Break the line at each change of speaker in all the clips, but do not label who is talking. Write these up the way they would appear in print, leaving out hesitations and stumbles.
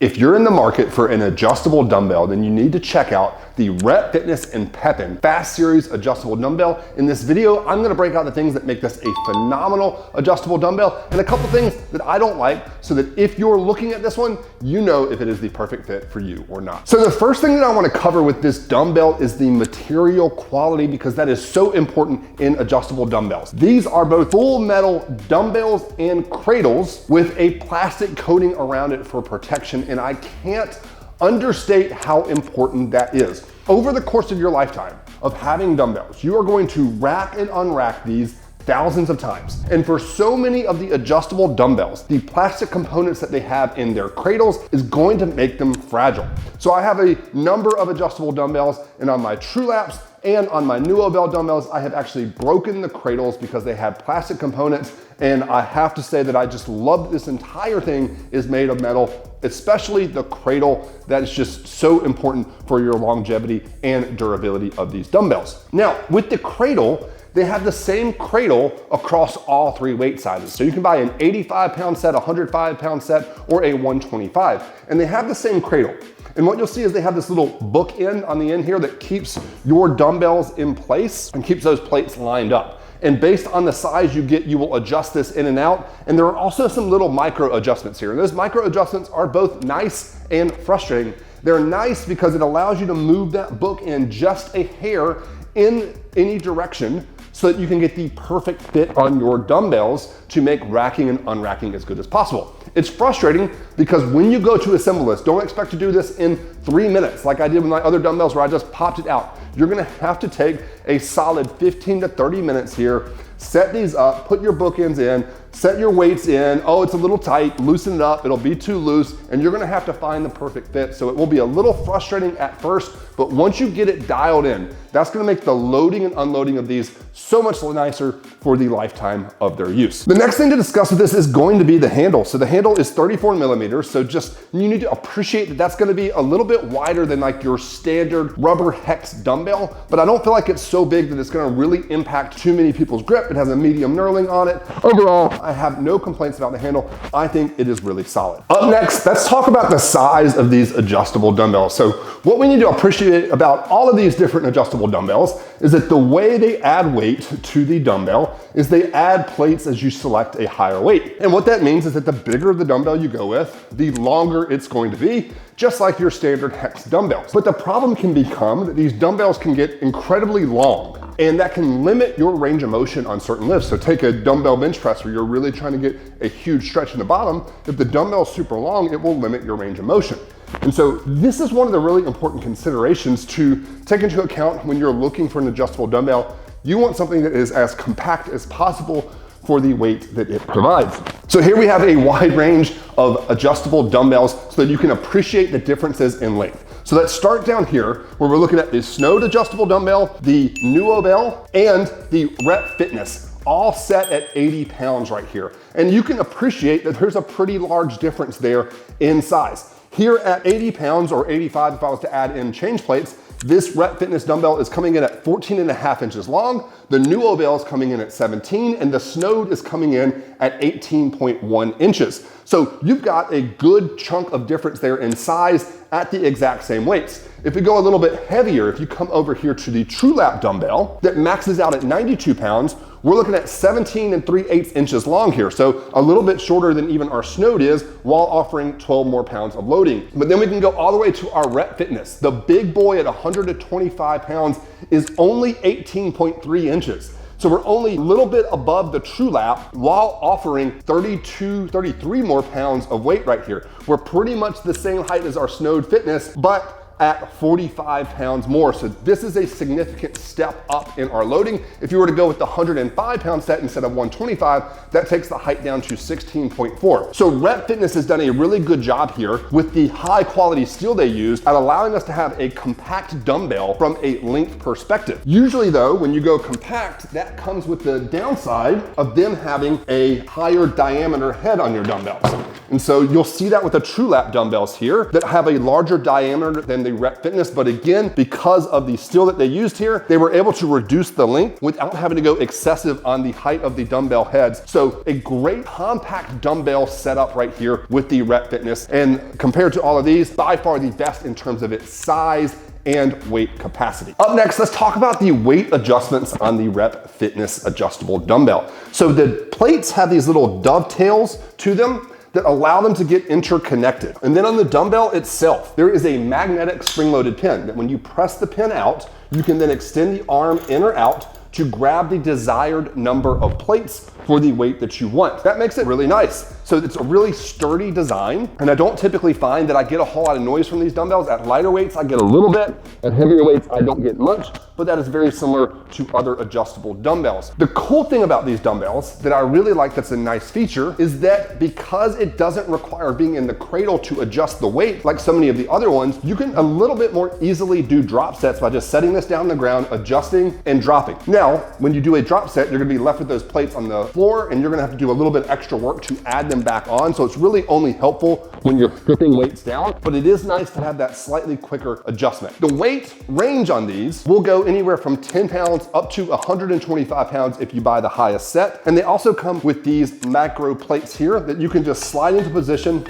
If you're in the market for an adjustable dumbbell, then you need to check out the Rep Fitness and Pepin Fast Series adjustable dumbbell. In this video, I'm gonna break out the things that make this a phenomenal adjustable dumbbell and a couple things that I don't like, so that if you're looking at this one, you know if it is the perfect fit for you or not. So the first thing that I wanna cover with this dumbbell is the material quality, because that is so important in adjustable dumbbells. These are both full metal dumbbells and cradles with a plastic coating around it for protection, and I can't understate how important that is. Over the course of your lifetime of having dumbbells, you are going to rack and unrack these thousands of times. And for so many of the adjustable dumbbells, the plastic components that they have in their cradles is going to make them fragile. So I have a number of adjustable dumbbells, and on my TrueLaps and on my Dumbbell dumbbells, I have actually broken the cradles because they have plastic components. And I have to say that I just love that this entire thing is made of metal, especially the cradle. That is just so important for your longevity and durability of these dumbbells. Now, with the cradle, they have the same cradle across all three weight sizes. So you can buy an 85-pound set, a 105-pound set, or a 125. And they have the same cradle. And what you'll see is they have this little bookend on the end here that keeps your dumbbells in place and keeps those plates lined up. And based on the size you get, you will adjust this in and out. And there are also some little micro adjustments here. And those micro adjustments are both nice and frustrating. They're nice because it allows you to move that bookend just a hair in any direction, so that you can get the perfect fit on your dumbbells to make racking and unracking as good as possible. It's frustrating because when you go to assemble this, don't expect to do this in 3 minutes like I did with my other dumbbells where I just popped it out. You're gonna have to take a solid 15 to 30 minutes here, set these up, put your bookends in, set your weights in. Oh, it's a little tight, loosen it up, it'll be too loose, and you're gonna have to find the perfect fit. So it will be a little frustrating at first, but once you get it dialed in, that's gonna make the loading and unloading of these so much nicer for the lifetime of their use. The next thing to discuss with this is going to be the handle. So the handle is 34 millimeters, so just you need to appreciate that that's gonna be a little bit wider than like your standard rubber hex dumbbell, but I don't feel like it's so big that it's gonna really impact too many people's grip. It has a medium knurling on it. Overall, I have no complaints about the handle. I think it is really solid. Up next, let's talk about the size of these adjustable dumbbells. So what we need to appreciate about all of these different adjustable dumbbells is that the way they add weight to the dumbbell is they add plates as you select a higher weight. And what that means is that the bigger the dumbbell you go with, the longer it's going to be, just like your standard hex dumbbells. But the problem can become that these dumbbells can get incredibly long, and that can limit your range of motion on certain lifts. So take a dumbbell bench press where you're really trying to get a huge stretch in the bottom. If the dumbbell's super long, it will limit your range of motion. And so this is one of the really important considerations to take into account when you're looking for an adjustable dumbbell. You want something that is as compact as possible for the weight that it provides. So here we have a wide range of adjustable dumbbells so that you can appreciate the differences in length. So let's start down here where we're looking at the Snowed adjustable dumbbell, the Dumbbell, and the Rep Fitness, all set at 80 pounds right here. And you can appreciate that there's a pretty large difference there in size. Here at 80 pounds or 85 if I was to add in change plates, this Rep Fitness dumbbell is coming in at 14.5 inches long, the Dumbbell is coming in at 17, and the Snowed is coming in at 18.1 inches. So you've got a good chunk of difference there in size at the exact same weights. If we go a little bit heavier, if you come over here to the TrueLap dumbbell that maxes out at 92 pounds, we're looking at 17 3/8 inches long here. So a little bit shorter than even our Snowed is, while offering 12 more pounds of loading. But then we can go all the way to our Rep Fitness. The big boy at 125 pounds is only 18.3 inches. So we're only a little bit above the TrueLap while offering 32, 33 more pounds of weight right here. We're pretty much the same height as our Snowed Fitness, but at 45 pounds more. So this is a significant step up in our loading. If you were to go with the 105-pound set instead of 125, that takes the height down to 16.4. So Rep Fitness has done a really good job here with the high quality steel they used at allowing us to have a compact dumbbell from a length perspective. Usually though, when you go compact, that comes with the downside of them having a higher diameter head on your dumbbells. And so you'll see that with the TrueLap dumbbells here that have a larger diameter than the Rep Fitness, but again, because of the steel that they used here, they were able to reduce the length without having to go excessive on the height of the dumbbell heads. So a great compact dumbbell setup right here with the Rep Fitness. And compared to all of these, by far the best in terms of its size and weight capacity. Up next, let's talk about the weight adjustments on the Rep Fitness adjustable dumbbell. So the plates have these little dovetails to them that allow them to get interconnected. And then on the dumbbell itself, there is a magnetic spring-loaded pin that when you press the pin out, you can then extend the arm in or out to grab the desired number of plates for the weight that you want. That makes it really nice. So it's a really sturdy design, and I don't typically find that I get a whole lot of noise from these dumbbells. At lighter weights, I get a little bit. At heavier weights, I don't get much, but that is very similar to other adjustable dumbbells. The cool thing about these dumbbells that I really like that's a nice feature is that because it doesn't require being in the cradle to adjust the weight like so many of the other ones, you can a little bit more easily do drop sets by just setting this down on the ground, adjusting and dropping. Now, when you do a drop set, you're gonna be left with those plates on the floor and you're gonna have to do a little bit extra work to add them back on. So it's really only helpful when you're stripping weights down, but it is nice to have that slightly quicker adjustment. The weight range on these will go anywhere from 10 pounds up to 125 pounds if you buy the highest set. And they also come with these macro plates here that you can just slide into position,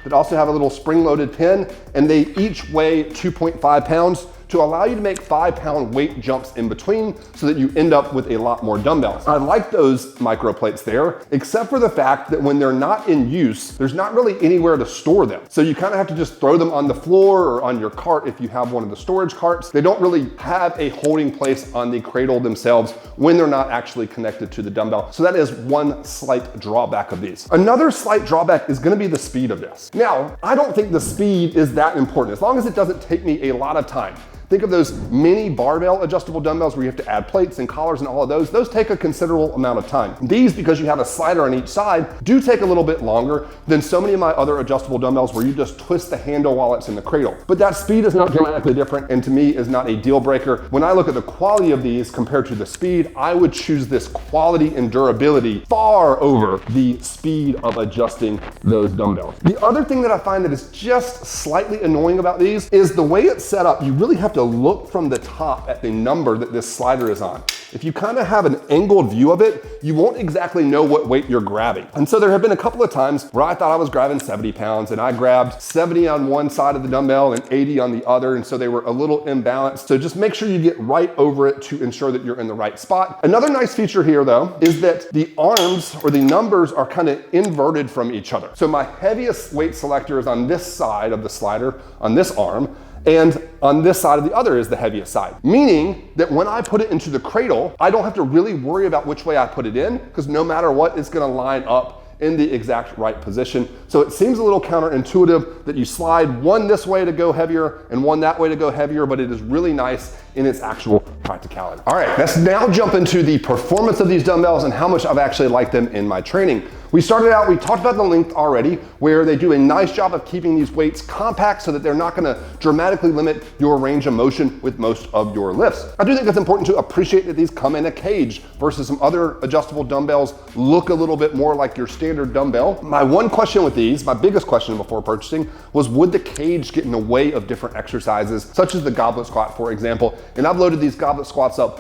that also have a little spring-loaded pin, and they each weigh 2.5 pounds to allow you to make 5-pound weight jumps in between so that you end up with a lot more dumbbells. I like those micro plates there, except for the fact that when they're not in use, there's not really anywhere to store them. So you kind of have to just throw them on the floor or on your cart if you have one of the storage carts. They don't really have a holding place on the cradle themselves when they're not actually connected to the dumbbell. So that is one slight drawback of these. Another slight drawback is gonna be the speed of this. Now, I don't think the speed is that important, as long as it doesn't take me a lot of time. Think of those mini barbell adjustable dumbbells where you have to add plates and collars and all of those. Those take a considerable amount of time. These, because you have a slider on each side, do take a little bit longer than so many of my other adjustable dumbbells where you just twist the handle while it's in the cradle. But that speed is not dramatically different and to me is not a deal breaker. When I look at the quality of these compared to the speed, I would choose this quality and durability far over the speed of adjusting those dumbbells. The other thing that I find that is just slightly annoying about these is the way it's set up. You really have to look from the top at the number that this slider is on. If you kind of have an angled view of it, you won't exactly know what weight you're grabbing. And so there have been a couple of times where I thought I was grabbing 70 pounds and I grabbed 70 on one side of the dumbbell and 80 on the other. And so they were a little imbalanced. So just make sure you get right over it to ensure that you're in the right spot. Another nice feature here though, is that the arms or the numbers are kind of inverted from each other. So my heaviest weight selector is on this side of the slider, on this arm, and on this side of the other is the heaviest side. Meaning that when I put it into the cradle, I don't have to really worry about which way I put it in, because no matter what, it's gonna line up in the exact right position. So it seems a little counterintuitive that you slide one this way to go heavier and one that way to go heavier, but it is really nice in its actual practicality. All right, let's now jump into the performance of these dumbbells and how much I've actually liked them in my training. We started out, we talked about the length already, where they do a nice job of keeping these weights compact so that they're not gonna dramatically limit your range of motion with most of your lifts. I do think it's important to appreciate that these come in a cage versus some other adjustable dumbbells look a little bit more like your standard dumbbell. My one question with these, my biggest question before purchasing, was would the cage get in the way of different exercises, such as the goblet squat, for example. And I've loaded these goblet squats up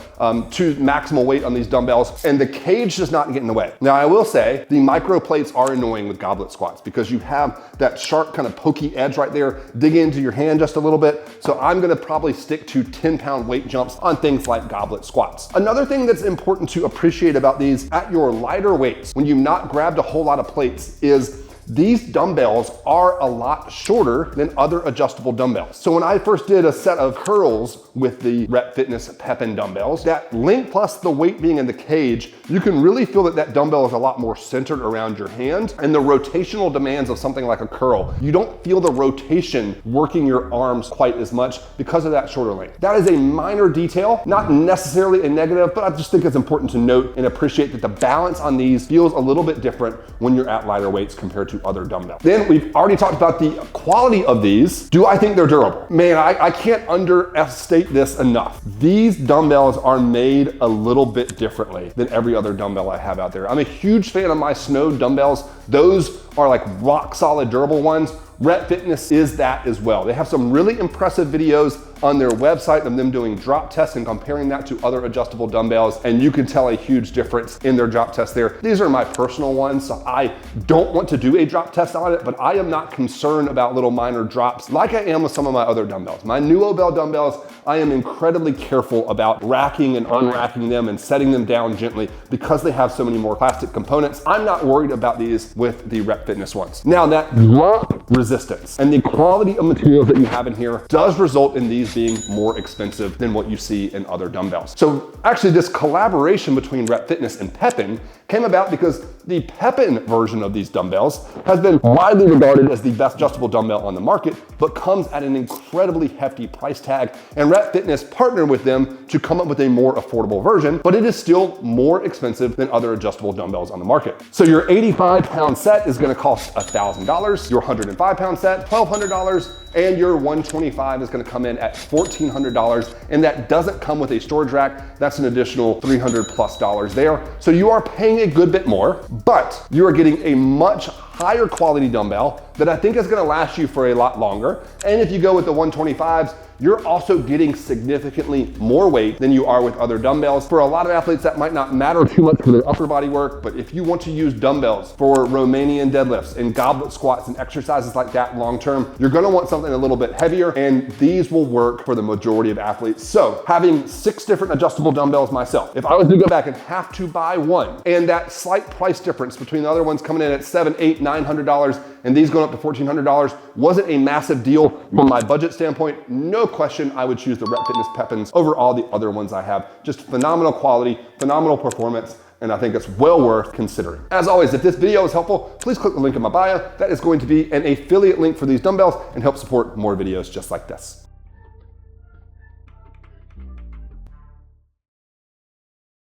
to maximal weight on these dumbbells, and the cage does not get in the way. Now I will say, the micro plates are annoying with goblet squats because you have that sharp kind of pokey edge right there, dig into your hand just a little bit. So I'm gonna probably stick to 10-pound weight jumps on things like goblet squats. Another thing that's important to appreciate about these at your lighter weights, when you've not grabbed a whole lot of plates, is these dumbbells are a lot shorter than other adjustable dumbbells. So when I first did a set of curls with the Rep Fitness Pepin dumbbells, that length plus the weight being in the cage, you can really feel that that dumbbell is a lot more centered around your hand, and the rotational demands of something like a curl, you don't feel the rotation working your arms quite as much because of that shorter length. That is a minor detail, not necessarily a negative, but I just think it's important to note and appreciate that the balance on these feels a little bit different when you're at lighter weights compared to other dumbbells. Then we've already talked about the quality of these. Do I think they're durable? Man, I can't understate this enough. These dumbbells are made a little bit differently than every other dumbbell I have out there. I'm a huge fan of my Snow dumbbells. Those are like rock solid durable ones. Rep Fitness is that as well. They have some really impressive videos on their website of them doing drop tests and comparing that to other adjustable dumbbells, and you can tell a huge difference in their drop tests there. These are my personal ones, so I don't want to do a drop test on it, but I am not concerned about little minor drops like I am with some of my other dumbbells. My Dumbbell dumbbells, I am incredibly careful about racking and unracking them and setting them down gently because they have so many more plastic components. I'm not worried about these with the Rep Fitness ones. Now, that drop resistance and the quality of materials that you have in here does result in these being more expensive than what you see in other dumbbells. So actually this collaboration between Rep Fitness and Pepin came about because the Pepin version of these dumbbells has been widely regarded as the best adjustable dumbbell on the market, but comes at an incredibly hefty price tag, and Rep Fitness partnered with them to come up with a more affordable version, but it is still more expensive than other adjustable dumbbells on the market. So your 85-pound set is gonna cost $1,000, your 105-pound set, $1,200, and your 125 is gonna come in at $1,400, and that doesn't come with a storage rack. That's an additional $300+ there. So you are paying a good bit more, but you are getting a much higher quality dumbbell that I think is gonna last you for a lot longer. And if you go with the 125s, you're also getting significantly more weight than you are with other dumbbells. For a lot of athletes, that might not matter too much for their upper body work, but if you want to use dumbbells for Romanian deadlifts and goblet squats and exercises like that long-term, you're gonna want something a little bit heavier, and these will work for the majority of athletes. So having 6 different adjustable dumbbells myself, if I was to go back and have to buy one, and that slight price difference between the other ones coming in at $700, $800, $900, and these going up to $1,400 wasn't a massive deal from my budget standpoint, no question I would choose the Rep Fitness Pepins over all the other ones I have. Just phenomenal quality, phenomenal performance, and I think it's well worth considering. As always, if this video is helpful, please click the link in my bio. That is going to be an affiliate link for these dumbbells and help support more videos just like this.